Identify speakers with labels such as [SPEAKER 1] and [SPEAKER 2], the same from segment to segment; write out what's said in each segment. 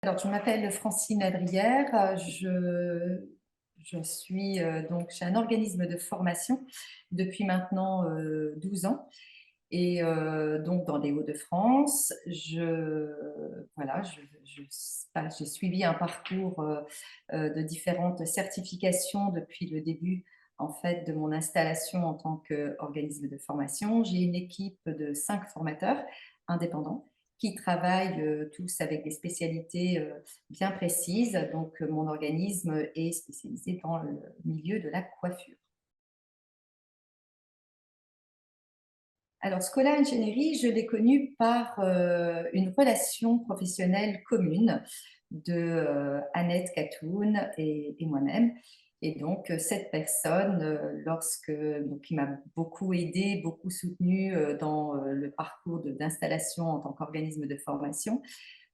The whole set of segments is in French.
[SPEAKER 1] Alors, je m'appelle Francine Adrière. Je suis donc chez un organisme de formation depuis maintenant 12 ans. Et donc, dans les Hauts-de-France, j'ai suivi un parcours de différentes certifications depuis le début en fait, de mon installation en tant qu'organisme de formation. J'ai une équipe de 5 formateurs indépendants qui travaillent tous avec des spécialités bien précises. Donc, mon organisme est spécialisé dans le milieu de la coiffure. Alors, Schola Ingénierie, je l'ai connue par une relation professionnelle commune de Annette Catoun et moi-même. Et donc, cette personne, qui m'a beaucoup aidée, beaucoup soutenue dans le parcours d'installation en tant qu'organisme de formation,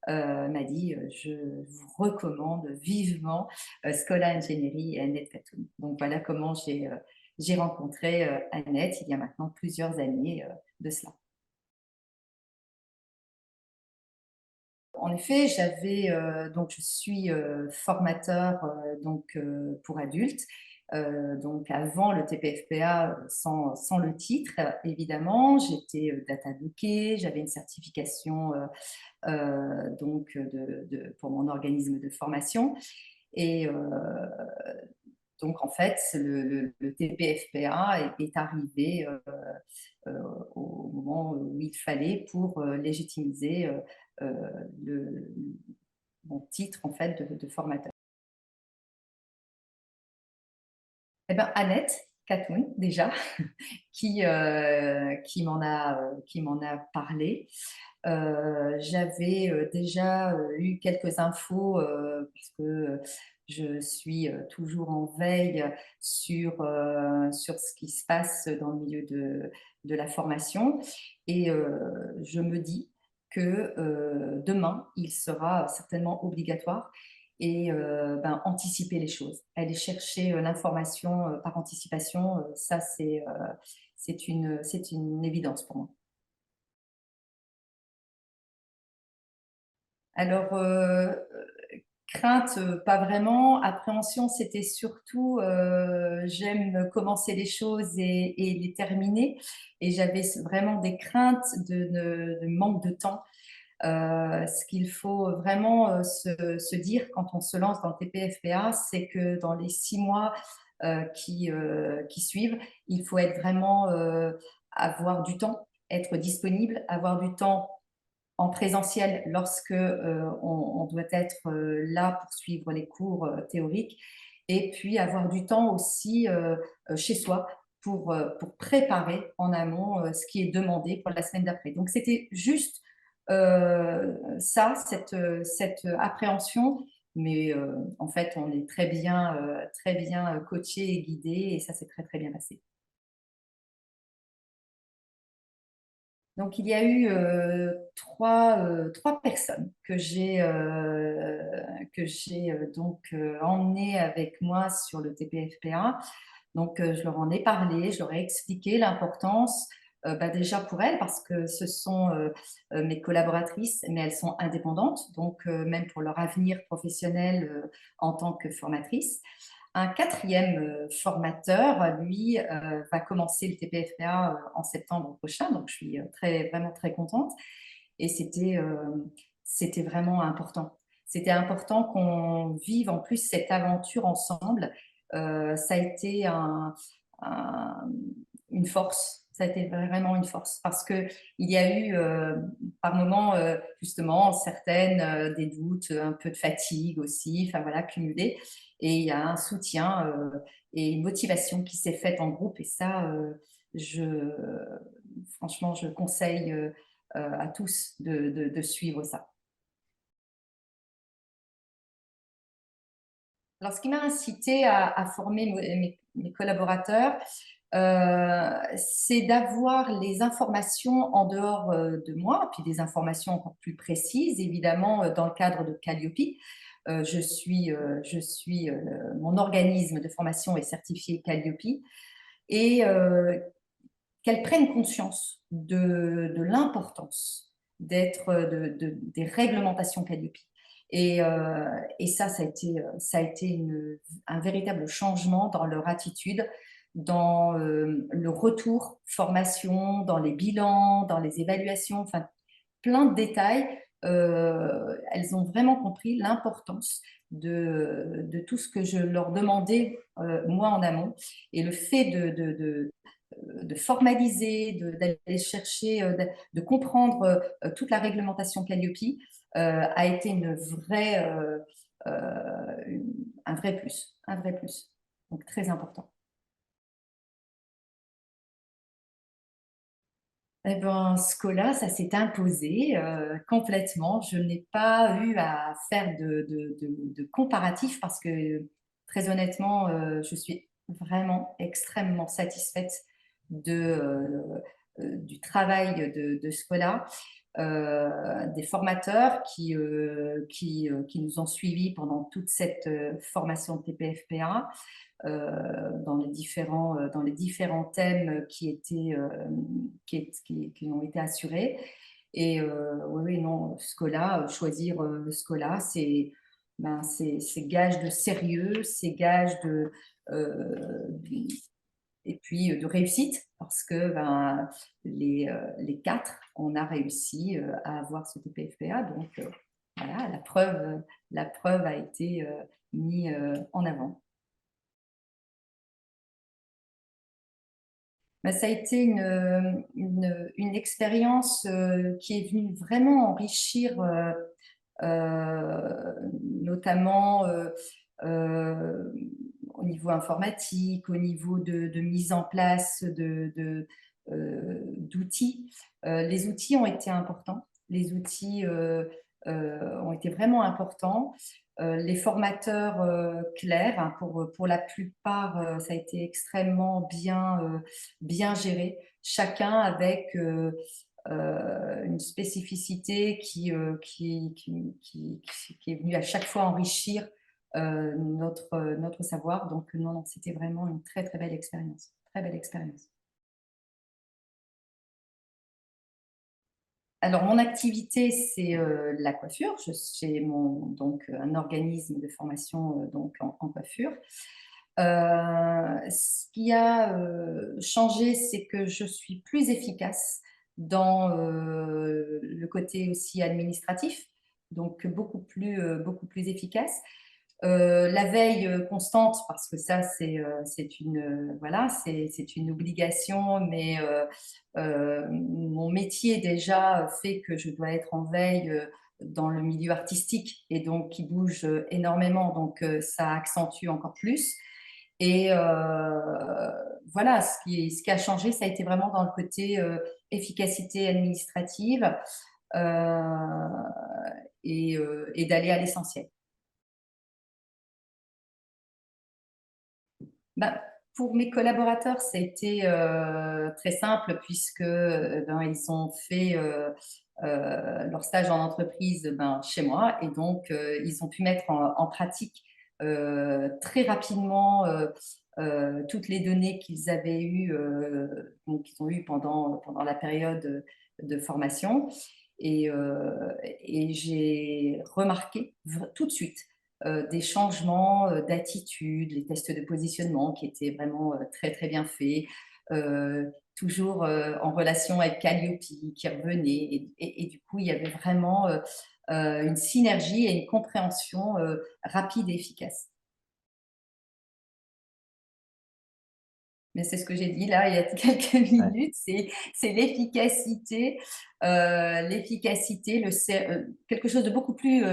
[SPEAKER 1] m'a dit je vous recommande vivement Schola Ingénierie et Annette Catoun. Donc voilà comment j'ai rencontré Annette il y a maintenant plusieurs années de cela. En effet, donc je suis formateur pour adultes. Donc avant le TPFPA, sans le titre, évidemment, j'étais data docké, j'avais une certification pour mon organisme de formation. Et donc, en fait, le TPFPA est arrivé au moment où il fallait pour légitimiser euh, le, mon titre en fait de formateur. Eh ben, Annette Catoun, déjà, qui m'en a parlé. J'avais déjà eu quelques infos parce que je suis toujours en veille sur ce qui se passe dans le milieu de la formation. Et je me dis que demain, il sera certainement obligatoire et anticiper les choses. Aller chercher l'information par anticipation, ça c'est une évidence pour moi. Alors, crainte, pas vraiment. Appréhension, c'était surtout, j'aime commencer les choses et les terminer. Et j'avais vraiment des craintes de manque de temps. Ce qu'il faut vraiment se dire quand on se lance dans le TPFPA, c'est que dans les 6 mois qui suivent, il faut être vraiment avoir du temps, être disponible, avoir du temps en présentiel lorsque on doit être là pour suivre les cours théoriques, et puis avoir du temps aussi chez soi pour préparer en amont ce qui est demandé pour la semaine d'après. Donc c'était juste cette appréhension, mais en fait on est très bien coaché et guidé, et ça s'est très très bien passé. Donc, il y a eu trois personnes que j'ai emmenées avec moi sur le TPFPA. Donc, je leur en ai parlé, je leur ai expliqué l'importance, déjà pour elles, parce que ce sont mes collaboratrices, mais elles sont indépendantes, donc même pour leur avenir professionnel en tant que formatrice. Un quatrième formateur, lui, va commencer le TPFPA en septembre prochain, donc je suis vraiment très contente. Et c'était vraiment important. C'était important qu'on vive en plus cette aventure ensemble. Ça a été un- une force. Ça a été vraiment une force parce que il y a eu par moments justement certaines des doutes, un peu de fatigue aussi, enfin voilà, cumulés. Et il y a un soutien et une motivation qui s'est faite en groupe. Et ça, je, franchement, je conseille à tous de suivre ça. Alors, ce qui m'a incité à former mes collaborateurs, c'est d'avoir les informations en dehors de moi, puis des informations encore plus précises, évidemment, dans le cadre de Calliope. Mon organisme de formation est certifié Calliope, et qu'elles prennent conscience de l'importance des réglementations Calliope. Et ça a été un véritable changement dans leur attitude, dans le retour formation, dans les bilans, dans les évaluations, enfin plein de détails. Elles ont vraiment compris l'importance de tout ce que je leur demandais moi en amont. Et le fait de formaliser, d'aller chercher, de comprendre toute la réglementation Calliope a été un vrai plus, un vrai plus. Donc très important. Eh ben, Scola, ça s'est imposé complètement. Je n'ai pas eu à faire de comparatif parce que, très honnêtement, je suis vraiment extrêmement satisfaite du travail de Scola, des formateurs qui nous ont suivis pendant toute cette formation de TPFPA dans les différents thèmes qui ont été assurés. Et oui, oui, non, Scola, choisir Scola, c'est gage de sérieux, c'est gage et puis de réussite, parce que les quatre, on a réussi à avoir ce TPFPA. Donc voilà, la preuve a été mise en avant. Bah, ça a été une expérience qui est venue vraiment enrichir, notamment euh, au niveau informatique, au niveau de mise en place d'outils. Les outils ont été importants. Les outils ont été vraiment importants. Les formateurs clairs, hein, pour la plupart, ça a été extrêmement bien géré, chacun avec une spécificité qui est venue à chaque fois enrichir notre savoir. Donc non, non, c'était vraiment une très très belle expérience, très belle expérience. Alors, mon activité, c'est la coiffure. J'ai donc un organisme de formation donc en coiffure. Ce qui a changé, c'est que je suis plus efficace dans le côté aussi administratif, donc beaucoup plus efficace. La veille constante, parce que ça, voilà, c'est une obligation, mais mon métier déjà fait que je dois être en veille dans le milieu artistique et donc qui bouge énormément, donc ça accentue encore plus. Et voilà, ce qui a changé, ça a été vraiment dans le côté efficacité administrative euh, et d'aller à l'essentiel. Bah, pour mes collaborateurs, ça a été très simple puisque ils ont fait leur stage en entreprise chez moi et donc ils ont pu mettre en pratique très rapidement toutes les données qu'ils avaient eues, donc qu'ils ont eues pendant la période de formation. Et j'ai remarqué tout de suite des changements d'attitude, les tests de positionnement qui étaient vraiment très très bien faits, toujours en relation avec Calliope qui revenait. Et du coup, il y avait vraiment une synergie et une compréhension rapide et efficace. Mais c'est ce que j'ai dit là il y a quelques
[SPEAKER 2] Ouais.
[SPEAKER 1] minutes, c'est l'efficacité, quelque chose de beaucoup plus,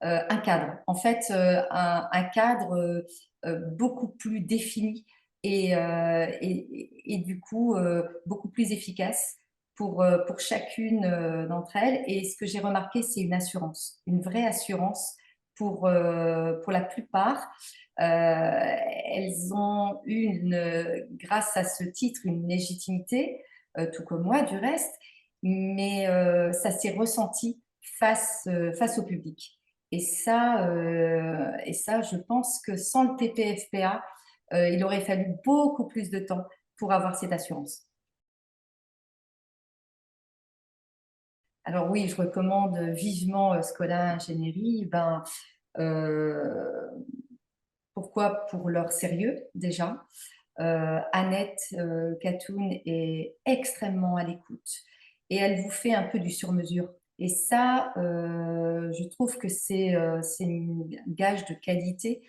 [SPEAKER 1] un cadre. En fait, un cadre beaucoup plus défini et du coup beaucoup plus efficace pour chacune d'entre elles. Et ce que j'ai remarqué, c'est une assurance, une vraie assurance pour la plupart. Elles ont eu, grâce à ce titre, une légitimité, tout comme moi du reste, mais ça s'est ressenti face au public. Et ça, je pense que sans le TPFPA, il aurait fallu beaucoup plus de temps pour avoir cette assurance. Alors oui, je recommande vivement Schola Ingénierie. Ben, euh, pourquoi? Pour leur sérieux déjà. Annette Catoun est extrêmement à l'écoute et elle vous fait un peu du sur-mesure. Et ça, je trouve que c'est un gage de qualité.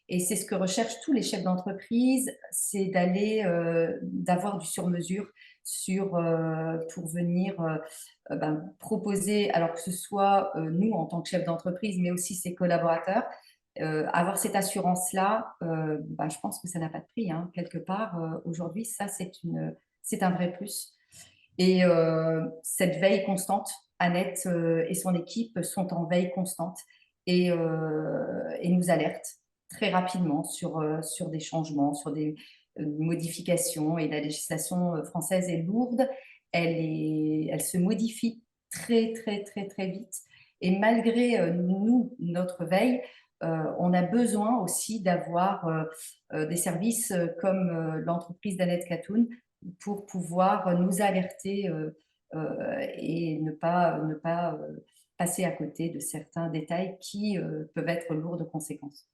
[SPEAKER 1] Et c'est ce que recherchent tous les chefs d'entreprise, c'est d'avoir du sur-mesure pour venir ben, proposer, alors que ce soit nous en tant que chefs d'entreprise, mais aussi ses collaborateurs, avoir cette assurance-là, ben, je pense que ça n'a pas de prix, hein. Quelque part, aujourd'hui, ça, c'est un vrai plus. Et cette veille constante, Annette et son équipe sont en veille constante et nous alertent très rapidement sur des changements, sur des modifications. Et la législation française est lourde, elle se modifie très, très, très, très vite. Et malgré nous, notre veille, on a besoin aussi d'avoir des services comme l'entreprise d'Annette Catoun pour pouvoir nous alerter et ne pas passer à côté de certains détails qui peuvent être lourds de conséquences.